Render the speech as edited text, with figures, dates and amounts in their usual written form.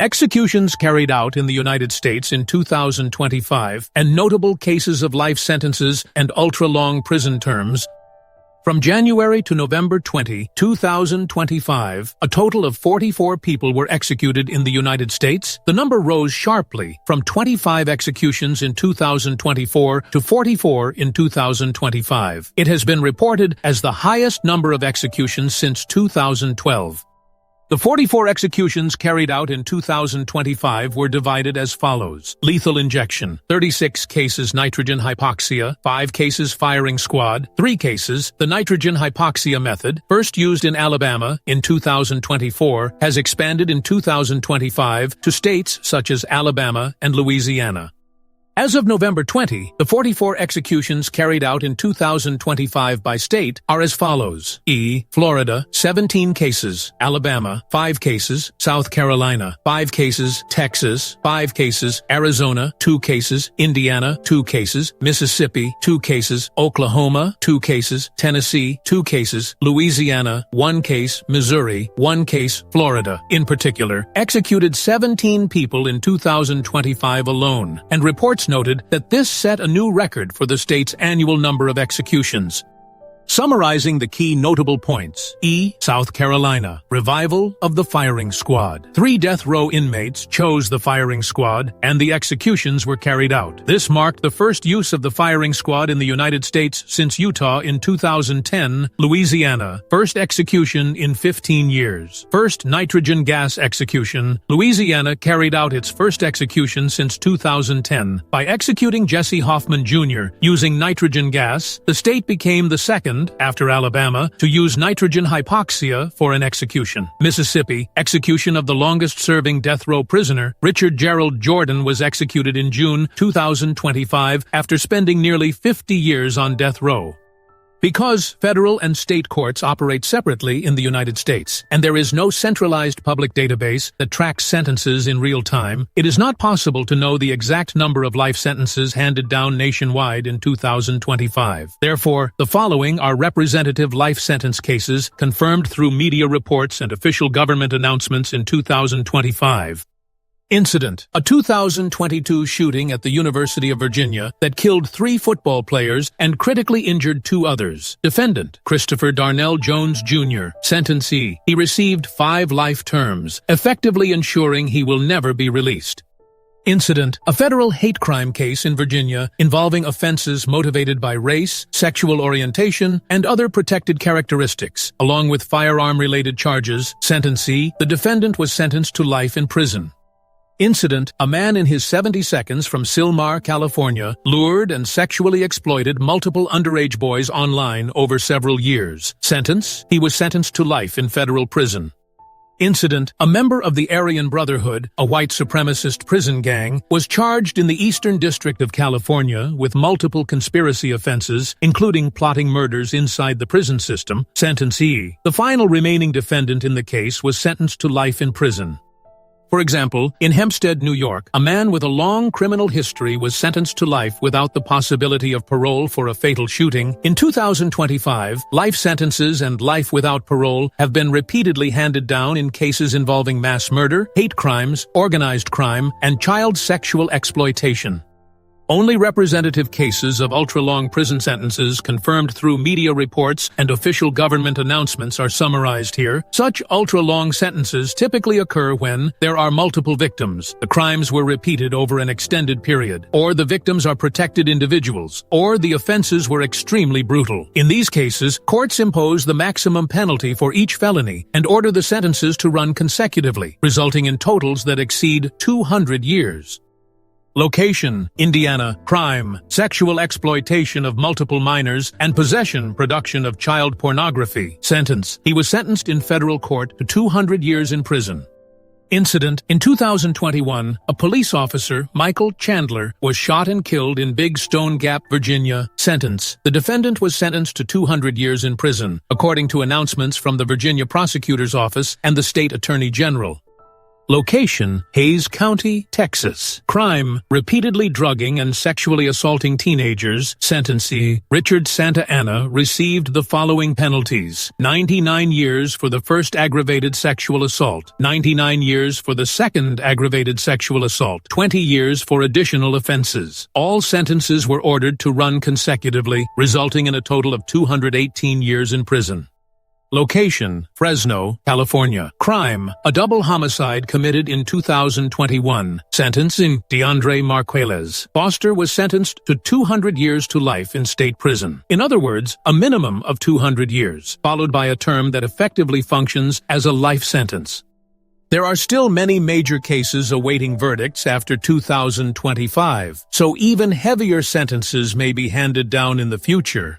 Executions carried out in the United States in 2025 and notable cases of life sentences and ultra-long prison terms. From January to November 20, 2025, a total of 44 people were executed in the United States. The number rose sharply from 25 executions in 2024 to 44 in 2025. It has been reported as the highest number of executions since 2012. The 44 executions carried out in 2025 were divided as follows. Lethal injection, 36 cases nitrogen hypoxia, 5 cases firing squad, 3 cases. The nitrogen hypoxia method, first used in Alabama in 2024, has expanded in 2025 to states such as Alabama and Louisiana. As of November 20, the 44 executions carried out in 2025 by state are as follows. Florida, 17 cases. Alabama, 5 cases. South Carolina, 5 cases. Texas, 5 cases. Arizona, 2 cases. Indiana, 2 cases. Mississippi, 2 cases. Oklahoma, 2 cases. Tennessee, 2 cases. Louisiana, 1 case. Missouri, 1 case. Florida, in particular, executed 17 people in 2025 alone, and reports noted that this set a new record for the state's annual number of executions. Summarizing the key notable points. South Carolina, revival of the firing squad. 3 death row inmates chose the firing squad, and the executions were carried out. This marked the first use of the firing squad in the United States since Utah in 2010. Louisiana, first execution in 15 years. First nitrogen gas execution. Louisiana carried out its first execution since 2010. By executing Jesse Hoffman Jr. using nitrogen gas, the state became the second, after Alabama, to use nitrogen hypoxia for an execution. Mississippi, execution of the longest-serving death row prisoner, Richard Gerald Jordan, was executed in June 2025 after spending nearly 50 years on death row. Because federal and state courts operate separately in the United States, and there is no centralized public database that tracks sentences in real time, it is not possible to know the exact number of life sentences handed down nationwide in 2025. Therefore, the following are representative life sentence cases confirmed through media reports and official government announcements in 2025. Incident: a 2022 shooting at the University of Virginia that killed 3 football players and critically injured 2 others. Defendant: Christopher Darnell Jones Jr. Sentencee: he received 5 life terms, effectively ensuring he will never be released. Incident: a federal hate crime case in Virginia involving offenses motivated by race, sexual orientation, and other protected characteristics, along with firearm-related charges. Sentencee: the defendant was sentenced to life in prison. Incident: a man in his 72nd from Sylmar, California, lured and sexually exploited multiple underage boys online over several years. Sentence: he was sentenced to life in federal prison. Incident: a member of the Aryan Brotherhood, a white supremacist prison gang, was charged in the Eastern District of California with multiple conspiracy offenses, including plotting murders inside the prison system. Sentencee: the final remaining defendant in the case was sentenced to life in prison. For example, in Hempstead, New York, a man with a long criminal history was sentenced to life without the possibility of parole for a fatal shooting. In 2025, life sentences and life without parole have been repeatedly handed down in cases involving mass murder, hate crimes, organized crime, and child sexual exploitation. Only representative cases of ultra-long prison sentences confirmed through media reports and official government announcements are summarized here. Such ultra-long sentences typically occur when there are multiple victims, the crimes were repeated over an extended period, or the victims are protected individuals, or the offenses were extremely brutal. In these cases, courts impose the maximum penalty for each felony and order the sentences to run consecutively, resulting in totals that exceed 200 years. Location: Indiana. Crime: sexual exploitation of multiple minors and production of child pornography. Sentence: he was sentenced in federal court to 200 years in prison. Incident: in 2021, a police officer, Michael Chandler, was shot and killed in Big Stone Gap, Virginia. Sentence: the defendant was sentenced to 200 years in prison, according to announcements from the Virginia Prosecutor's Office and the State Attorney General. Location, Hays County, Texas. Crime, repeatedly drugging and sexually assaulting teenagers. Sentencing, Richard Santa Anna received the following penalties: 99 years for the first aggravated sexual assault, 99 years for the second aggravated sexual assault, 20 years for additional offenses. All sentences were ordered to run consecutively, resulting in a total of 218 years in prison. Location, Fresno, California. Crime, a double homicide committed in 2021. Sentencing, DeAndre Marquez. Foster was sentenced to 200 years to life in state prison. In other words, a minimum of 200 years, followed by a term that effectively functions as a life sentence. There are still many major cases awaiting verdicts after 2025, so even heavier sentences may be handed down in the future.